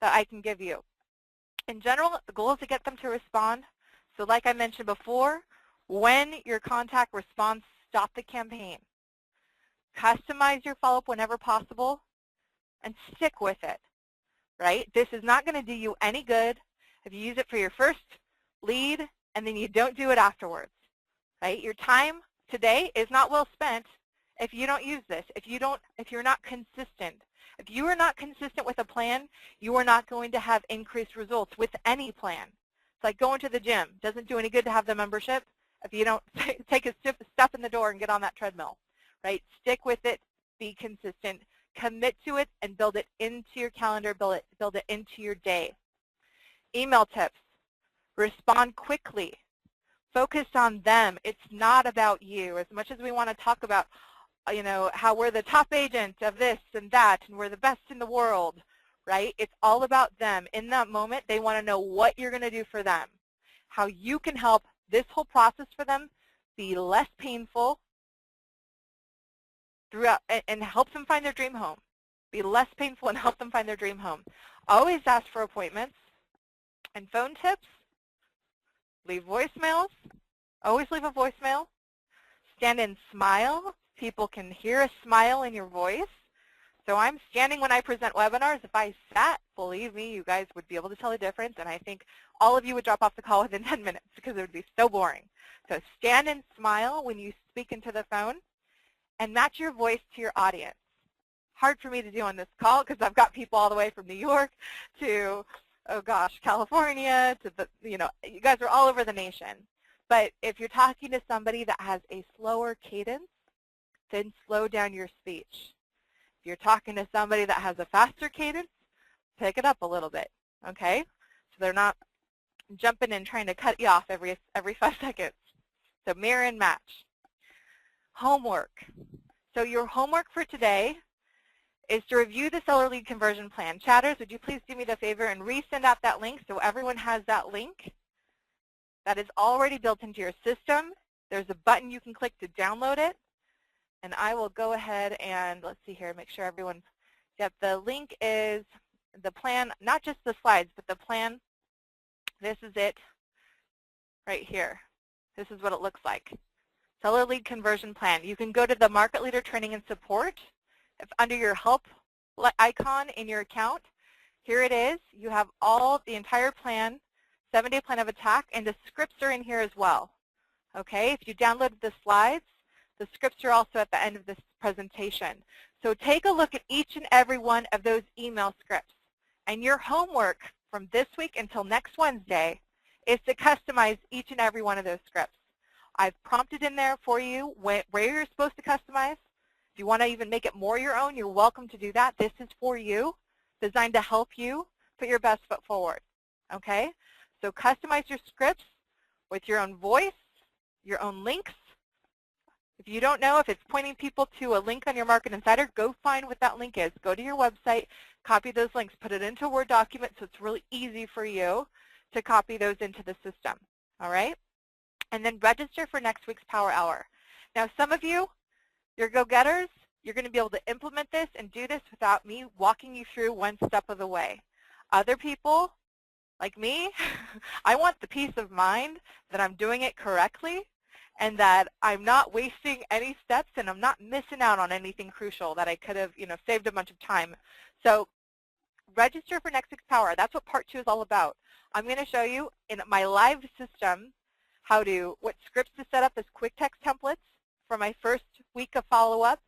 that I can give you. In general, the goal is to get them to respond. So like I mentioned before, when your contact responds, stop the campaign. Customize your follow-up whenever possible, and stick with it, right? This is not going to do you any good if you use it for your first lead and then you don't do it afterwards, right? Your time today is not well spent if you don't use this, if you're not consistent. If you are not consistent with a plan, you are not going to have increased results with any plan. It's like going to the gym. It doesn't do any good to have the membership if you don't take a step in the door and get on that treadmill. Right? Stick with it, be consistent, commit to it, and build it into your calendar, build it into your day. Email tips. Respond quickly. Focus on them. It's not about you. As much as we want to talk about, how we're the top agent of this and that, and we're the best in the world, right? It's all about them. In that moment, they want to know what you're going to do for them, how you can help this whole process for them be less painful, and help them find their dream home. Be less painful and help them find their dream home. Always ask for appointments. And phone tips, leave voicemails. Always leave a voicemail. Stand and smile. People can hear a smile in your voice. So I'm standing when I present webinars. If I sat, believe me, you guys would be able to tell the difference, and I think all of you would drop off the call within 10 minutes because it would be so boring. So stand and smile when you speak into the phone, and match your voice to your audience. Hard for me to do on this call because I've got people all the way from New York to, oh gosh, California, to the, you guys are all over the nation. But if you're talking to somebody that has a slower cadence, then slow down your speech. If you're talking to somebody that has a faster cadence, pick it up a little bit, okay? So they're not jumping in trying to cut you off every 5 seconds. So mirror and match. Homework. So your homework for today is to review the seller lead conversion plan. Chatters, would you please do me the favor and resend out that link so everyone has that link? That is already built into your system. There's a button you can click to download it. And I will go ahead and, let's see here, make sure everyone, yep, the link is the plan, not just the slides, but the plan. This is it right here. This is what it looks like. Seller lead conversion plan. You can go to the Market Leader Training and Support. If under your help icon in your account, here it is. You have the entire plan, 7-day plan of attack, and the scripts are in here as well. Okay, if you downloaded the slides, the scripts are also at the end of this presentation. So take a look at each and every one of those email scripts. And your homework from this week until next Wednesday is to customize each and every one of those scripts. I've prompted in there for you where you're supposed to customize. If you want to even make it more your own, you're welcome to do that. This is for you, designed to help you put your best foot forward. Okay? So customize your scripts with your own voice, your own links. If you don't know if it's pointing people to a link on your Market Insider, go find what that link is. Go to your website, copy those links, put it into a Word document so it's really easy for you to copy those into the system. All right? And then register for next week's Power Hour. Now, some of you, you're go-getters, you're going to be able to implement this and do this without me walking you through one step of the way. Other people, like me, I want the peace of mind that I'm doing it correctly and that I'm not wasting any steps and I'm not missing out on anything crucial that I could have, saved a bunch of time. So register for next week's Power. That's what part 2 is all about. I'm going to show you in my live system what scripts to set up as quick text templates for my first week of follow-up,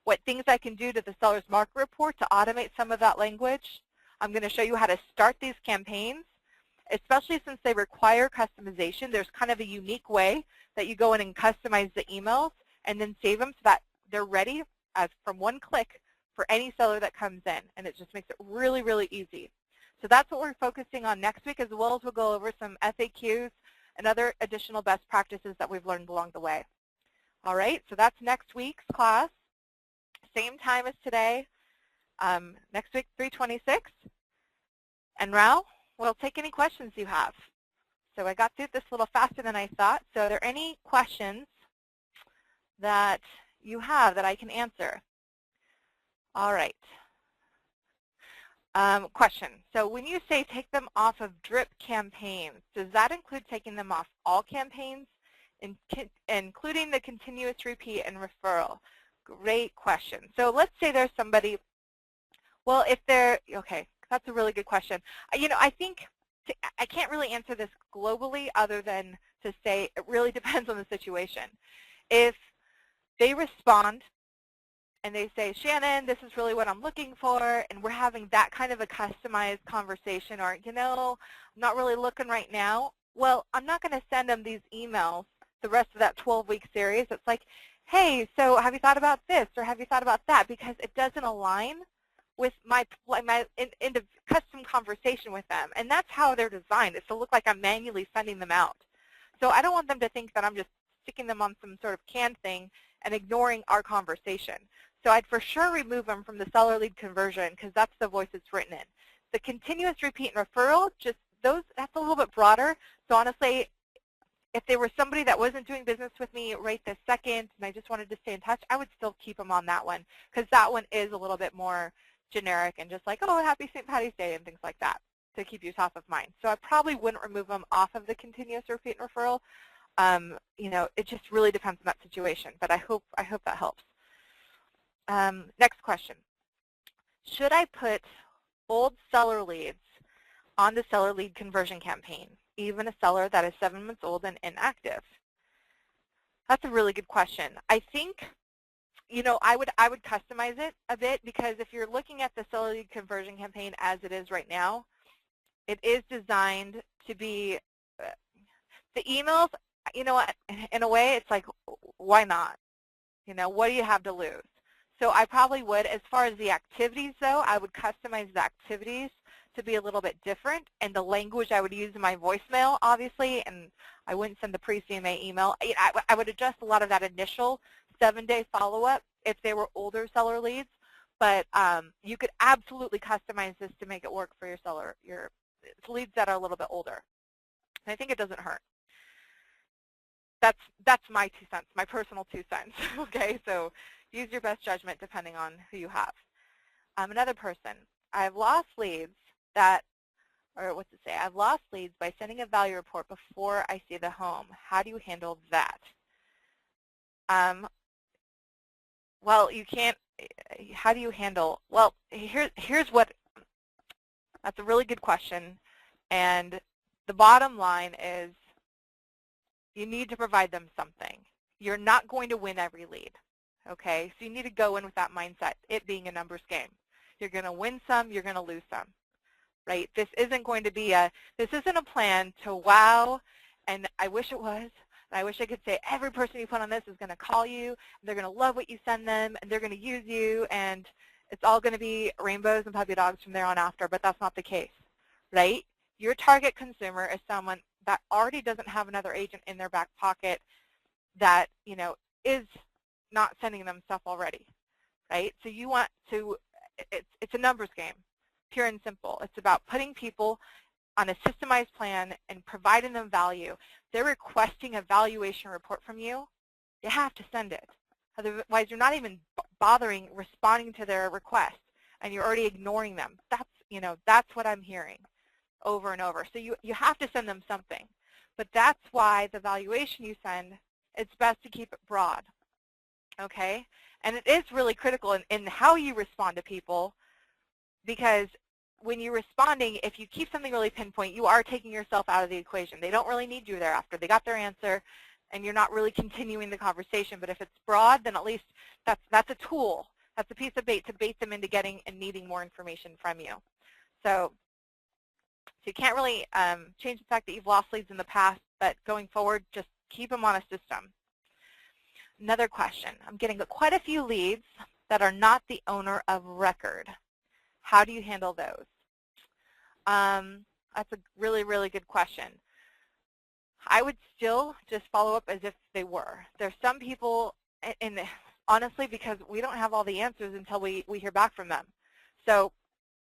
what things I can do to the seller's market report to automate some of that language. I'm going to show you how to start these campaigns, especially since they require customization. There's kind of a unique way that you go in and customize the emails and then save them so that they're ready from one click for any seller that comes in, and it just makes it really, really easy. So that's what we're focusing on next week, as well as we'll go over some FAQs and other additional best practices that we've learned along the way. All right, so that's next week's class. Same time as today, next week, 3:26. And now we'll take any questions you have. So I got through this a little faster than I thought. So are there any questions that you have that I can answer? All right. Question. So when you say take them off of drip campaigns, does that include taking them off all campaigns, including the continuous repeat and referral? Great question. So let's say there's somebody, well, if they're, okay, that's a really good question. I think I can't really answer this globally other than to say it really depends on the situation. If they respond and they say, Shannon, this is really what I'm looking for, and we're having that kind of a customized conversation, or, I'm not really looking right now, well, I'm not going to send them these emails the rest of that 12-week series. It's like, hey, so have you thought about this, or have you thought about that, because it doesn't align with my custom conversation with them. And that's how they're designed, is to look like I'm manually sending them out. So I don't want them to think that I'm just sticking them on some sort of canned thing and ignoring our conversation. So I'd for sure remove them from the seller lead conversion, because that's the voice it's written in. The continuous repeat and referral, that's a little bit broader. So honestly, if they were somebody that wasn't doing business with me right this second and I just wanted to stay in touch, I would still keep them on that one, because that one is a little bit more generic and just like, oh, happy St. Patty's Day and things like that, to keep you top of mind. So I probably wouldn't remove them off of the continuous repeat and referral. It just really depends on that situation, but I hope that helps. Next question. Should I put old seller leads on the seller lead conversion campaign, even a seller that is 7 months old and inactive? That's a really good question. I think, I would customize it a bit, because if you're looking at the seller lead conversion campaign as it is right now, it is designed to be, the emails, you know what, in a way, it's like, why not? What do you have to lose? So I probably would, as far as the activities though, I would customize the activities to be a little bit different, and the language I would use in my voicemail, obviously, and I wouldn't send the pre-CMA email. I would adjust a lot of that initial 7-day follow-up if they were older seller leads, but you could absolutely customize this to make it work for your seller, your leads that are a little bit older. And I think it doesn't hurt. That's my 2 cents, my personal 2 cents. Okay, so use your best judgment depending on who you have. Another person, I've lost leads that, or what's it say? I've lost leads by sending a value report before I see the home. How do you handle that? Well, you can't. How do you handle? Well, here's what. That's a really good question, and the bottom line is, you need to provide them something. You're not going to win every lead, okay? So you need to go in with that mindset, it being a numbers game. You're going to win some, you're going to lose some, right? This isn't a plan to wow, and I wish it was. And I wish I could say every person you put on this is going to call you, and they're going to love what you send them, and they're going to use you, and it's all going to be rainbows and puppy dogs from there on after, but that's not the case, right? Your target consumer is someone that already doesn't have another agent in their back pocket that, is not sending them stuff already, right? So you want to, it's a numbers game, pure and simple. It's about putting people on a systemized plan and providing them value. They're requesting a valuation report from you. You have to send it. Otherwise, you're not even bothering responding to their request, and you're already ignoring them. That's what I'm hearing over and over. So you have to send them something. But that's why the valuation you send, it's best to keep it broad, okay? And it is really critical in how you respond to people, because when you're responding, if you keep something really pinpoint, you are taking yourself out of the equation. They don't really need you thereafter. They got their answer, and you're not really continuing the conversation. But if it's broad, then at least that's a tool. That's a piece of bait to bait them into getting and needing more information from you. So you can't really change the fact that you've lost leads in the past, but going forward, just keep them on a system. Another question. I'm getting quite a few leads that are not the owner of record. How do you handle those? That's a really, really good question. I would still just follow up as if they were. There's some people, and honestly, because we don't have all the answers until we hear back from them. So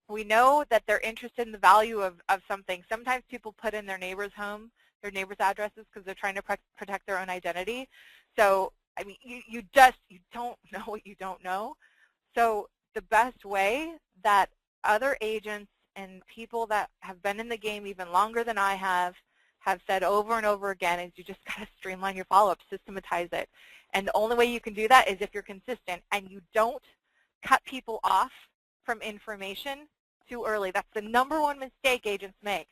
we know that they're interested in the value of something. Sometimes people put in their neighbor's home, their neighbor's addresses, because they're trying to protect their own identity. So, I mean, you don't know what you don't know. So the best way that other agents and people that have been in the game even longer than I have said over and over again is you just got to streamline your follow-up, systematize it. And the only way you can do that is if you're consistent and you don't cut people off from information too early. That's the #1 mistake agents make,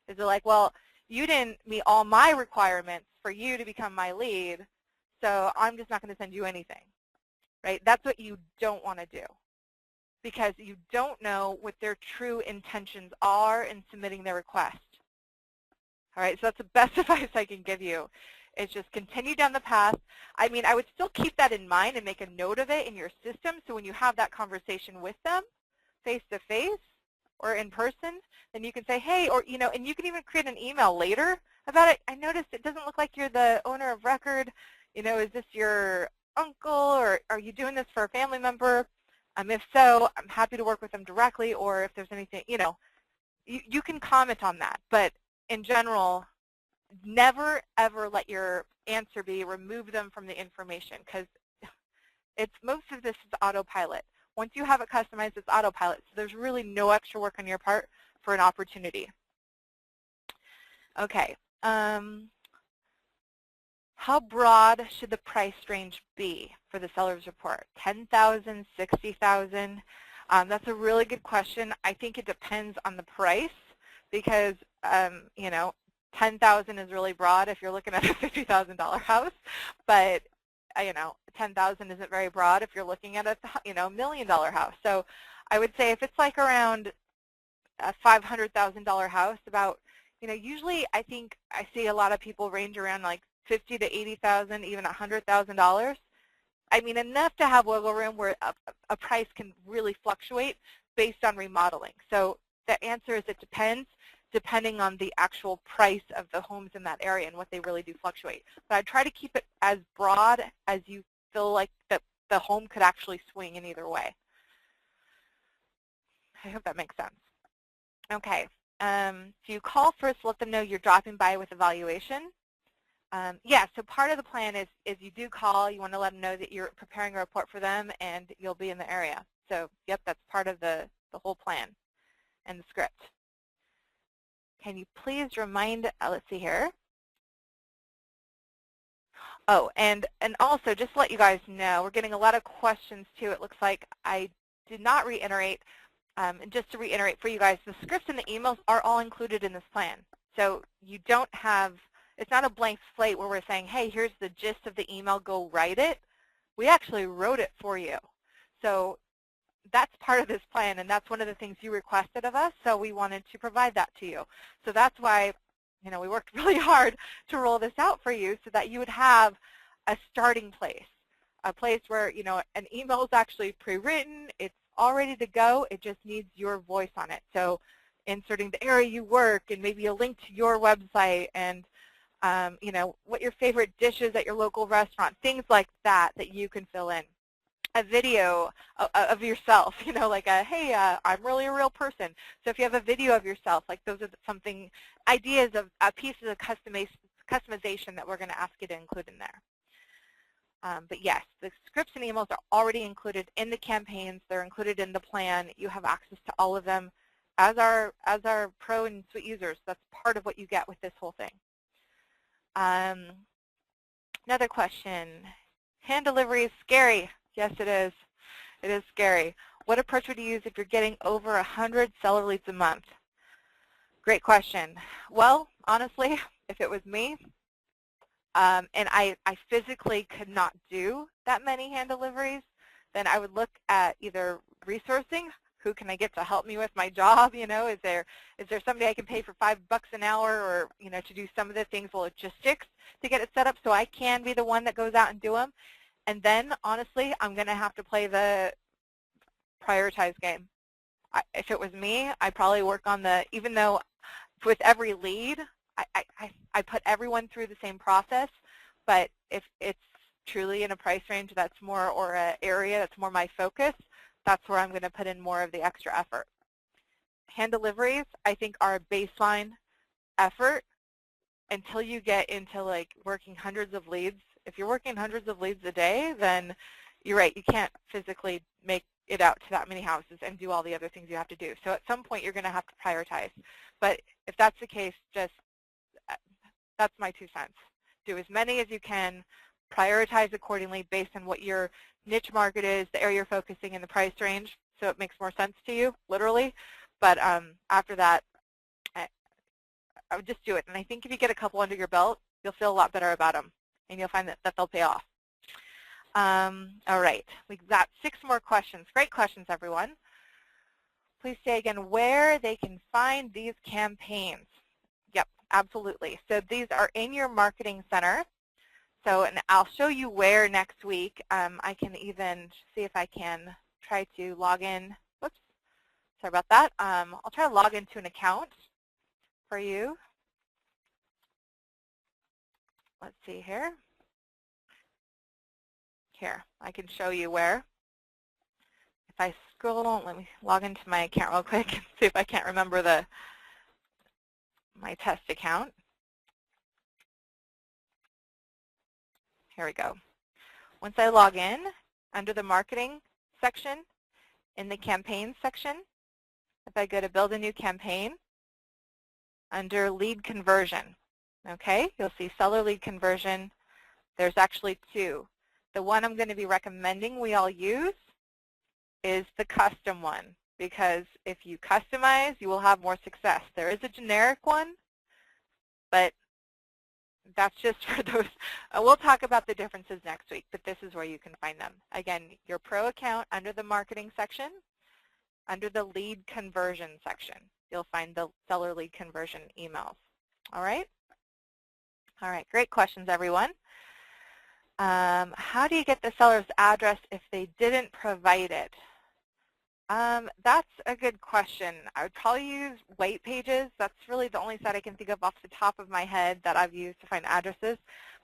is they're like, well, you didn't meet all my requirements for you to become my lead, so I'm just not going to send you anything, right? That's what you don't want to do, because you don't know what their true intentions are in submitting their request. All right, so that's the best advice I can give you, is just continue down the path. I mean, I would still keep that in mind and make a note of it in your system, so when you have that conversation with them face-to-face or in person, then you can say, hey, or, and you can even create an email later about it. I noticed it doesn't look like you're the owner of record. Is this your uncle, or are you doing this for a family member? If so, I'm happy to work with them directly, or if there's anything, you can comment on that. But in general, never, ever let your answer be remove them from the information, because most of this is autopilot. Once you have it customized, it's autopilot, so there's really no extra work on your part for an opportunity. Okay. How broad should the price range be for the seller's report? $10,000, $60,000? That's a really good question. I think it depends on the price because, you know, 10,000 is really broad if you're looking at a $50,000 house, but you know, 10,000 isn't very broad if you're looking at a, you know, $1 million house. So I would say if it's like around a $500,000 house, about, you know, usually I think I see a lot of people range around like 50 to 80,000, even $100,000. I mean, enough to have wiggle room where a price can really fluctuate based on remodeling. So the answer is it depends, depending on the actual price of the homes in that area and what they really do fluctuate. But I try to keep it as broad as you feel like that the home could actually swing in either way. I hope that makes sense. Okay. So you call first, let them know you're dropping by with evaluation. Yeah, so part of the plan is you do call, you want to let them know that you're preparing a report for them and you'll be in the area. So, yep, that's part of the whole plan and the script. Can you please remind, let's see here. Oh, and also, just to let you guys know, we're getting a lot of questions too. It looks like I did not reiterate. And just to reiterate for you guys, the scripts and the emails are all included in this plan. So you don't have, it's not a blank slate where we're saying, hey, here's the gist of the email, go write it. We actually wrote it for you. So that's part of this plan, and that's one of the things you requested of us, so we wanted to provide that to you. So that's why, you know, we worked really hard to roll this out for you so that you would have a starting place, a place where, you know, an email is actually pre-written, it's all ready to go, it just needs your voice on it. So inserting the area you work and maybe a link to your website and, you know, what your favorite dishes at your local restaurant, things like that that you can fill in. A video of yourself, you know, like a, hey, I'm really a real person. So if you have a video of yourself, like those are something, ideas of pieces of customization that we're going to ask you to include in there. But yes, the scripts and emails are already included in the campaigns. They're included in the plan. You have access to all of them as our pro and suite users. That's part of what you get with this whole thing. Another question. Hand delivery is scary. Yes, it is. It is scary. What approach would you use if you're getting over 100 seller leads a month? Great question. Well, honestly, if it was me, and I physically could not do that many hand deliveries, then I would look at either resourcing. Who can I get to help me with my job? You know, is there somebody I can pay for $5 an hour, or, you know, to do some of the things, logistics, to get it set up so I can be the one that goes out and do them. And then, honestly, I'm going to have to play the prioritize game. If it was me, I'd probably work on the, even though with every lead, I put everyone through the same process, but if it's truly in a price range that's more, or an area that's more my focus, that's where I'm going to put in more of the extra effort. Hand deliveries, I think, are a baseline effort until you get into like working hundreds of leads. If you're working hundreds of leads a day, then you're right, you can't physically make it out to that many houses and do all the other things you have to do. So at some point you're going to have to prioritize. But if that's the case, just that's my 2 cents. Do as many as you can, prioritize accordingly based on what your niche market is, the area you're focusing, and the price range, so it makes more sense to you, literally. But after that, I would just do it. And I think if you get a couple under your belt, you'll feel a lot better about them, and you'll find that they'll pay off. All right, we've got 6 more questions. Great questions, everyone. Please say again where they can find these campaigns. Yep, absolutely. So these are in your marketing center. So, and I'll show you where next week. I can even see if I can try to log in. Whoops, sorry about that. I'll try to log into an account for you. Let's see here. Here, I can show you where. If I scroll, let me log into my account real quick and see if I can't remember my test account. Here we go. Once I log in, under the marketing section, in the campaign section, if I go to build a new campaign, under lead conversion, okay, you'll see seller lead conversion. There's actually 2. The one I'm going to be recommending we all use is the custom one, because if you customize, you will have more success. There is a generic one, but that's just for those. We'll talk about the differences next week, but this is where you can find them. Again, your pro account under the marketing section, under the lead conversion section, you'll find the seller lead conversion emails. All right? All right, great questions, everyone. How do you get the seller's address if they didn't provide it? That's a good question. I would probably use White Pages. That's really the only site I can think of off the top of my head that I've used to find addresses.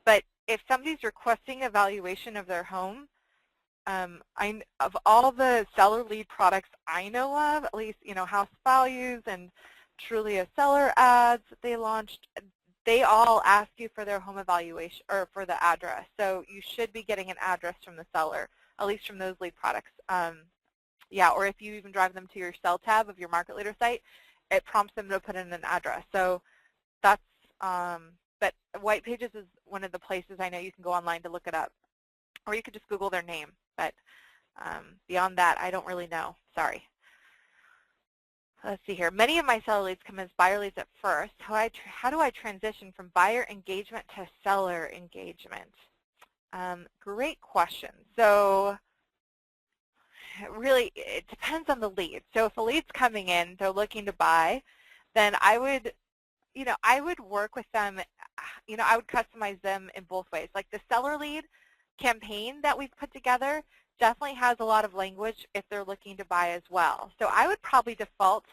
But if somebody's requesting a valuation of their home, of all the seller lead products I know of, at least, House Values and Trulia Seller ads that they launched, they all ask you for their home evaluation or for the address. So you should be getting an address from the seller, at least from those lead products. Yeah, or if you even drive them to your sell tab of your market leader site, it prompts them to put in an address. So that's, but White Pages is one of the places I know you can go online to look it up. Or you could just Google their name. But beyond that, I don't really know. Sorry. Let's see here. Many of my seller leads come as buyer leads at first. How do I transition from buyer engagement to seller engagement? Great question. So really, it depends on the lead. So if a lead's coming in, they're looking to buy, then I would work with them. I would customize them in both ways. Like the seller lead campaign that we've put together definitely has a lot of language if they're looking to buy as well. So I would probably default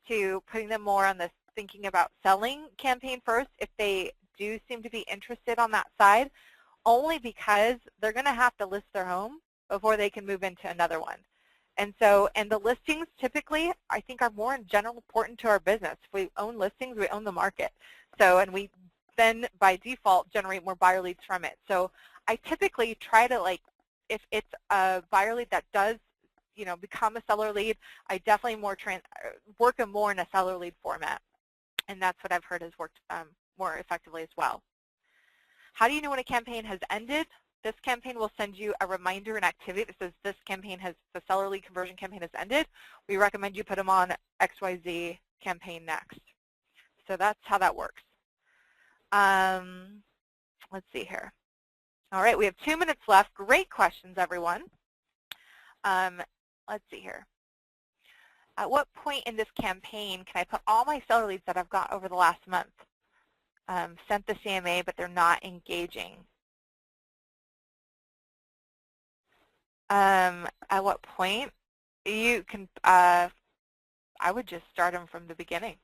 to putting them more on the thinking about selling campaign first if they do seem to be interested on that side, only because they're going to have to list their home before they can move into another one. And the listings typically, I think, are more in general important to our business. If we own listings, we own the market. So, and we then by default generate more buyer leads from it. So I typically try to, if it's a buyer lead that does, become a seller lead, I definitely work them more in a seller lead format. And that's what I've heard has worked more effectively as well. How do you know when a campaign has ended? This campaign will send you a reminder and activity that says the seller lead conversion campaign has ended. We recommend you put them on XYZ campaign next. So that's how that works. Let's see here. All right, we have 2 minutes left. Great questions, everyone. Let's see here. At what point in this campaign can I put all my seller leads that I've got over the last month? Sent the CMA, but they're not engaging. At what point? You can, I would just start them from the beginning.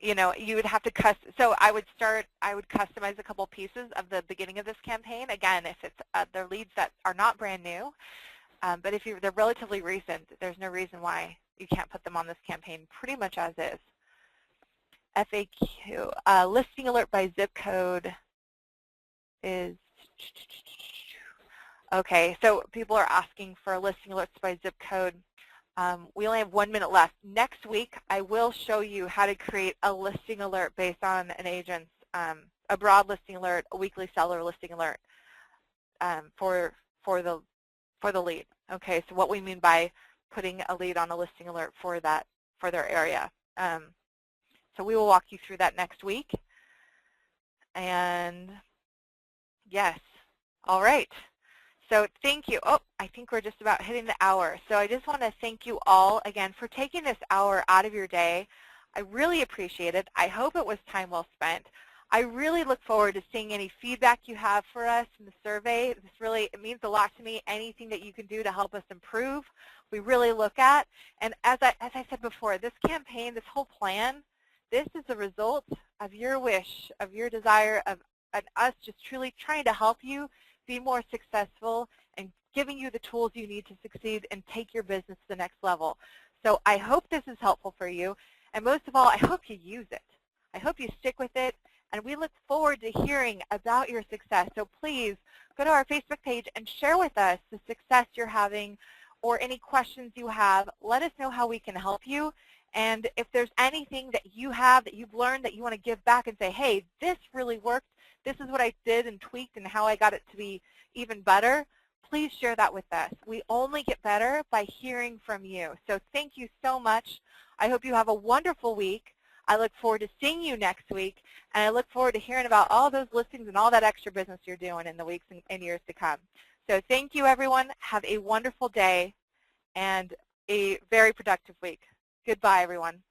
You would have to so I would customize a couple pieces of the beginning of this campaign. Again, if it's they're leads that are not brand new, but if they're relatively recent, there's no reason why you can't put them on this campaign pretty much as is. FAQ, listing alert by zip code is, okay, so people are asking for listing alerts by zip code. We only have 1 minute left. Next week, I will show you how to create a listing alert based on an agent's, a broad listing alert, a weekly seller listing alert for the lead. Okay, so what we mean by putting a lead on a listing alert for their area. So we will walk you through that next week. And yes, all right. So thank you. Oh, I think we're just about hitting the hour. So I just want to thank you all again for taking this hour out of your day. I really appreciate it. I hope it was time well spent. I really look forward to seeing any feedback you have for us in the survey. It means a lot to me. Anything that you can do to help us improve, we really look at. And as I said before, this campaign, this whole plan, this is a result of your wish, of your desire, of us just truly trying to help you be more successful and giving you the tools you need to succeed and take your business to the next level. So I hope this is helpful for you. And most of all, I hope you use it. I hope you stick with it. And we look forward to hearing about your success. So please go to our Facebook page and share with us the success you're having or any questions you have. Let us know how we can help you. And if there's anything that you have that you've learned that you want to give back and say, hey, this really worked, this is what I did and tweaked and how I got it to be even better, please share that with us. We only get better by hearing from you. So thank you so much. I hope you have a wonderful week. I look forward to seeing you next week, and I look forward to hearing about all those listings and all that extra business you're doing in the weeks and years to come. So thank you, everyone. Have a wonderful day and a very productive week. Goodbye, everyone.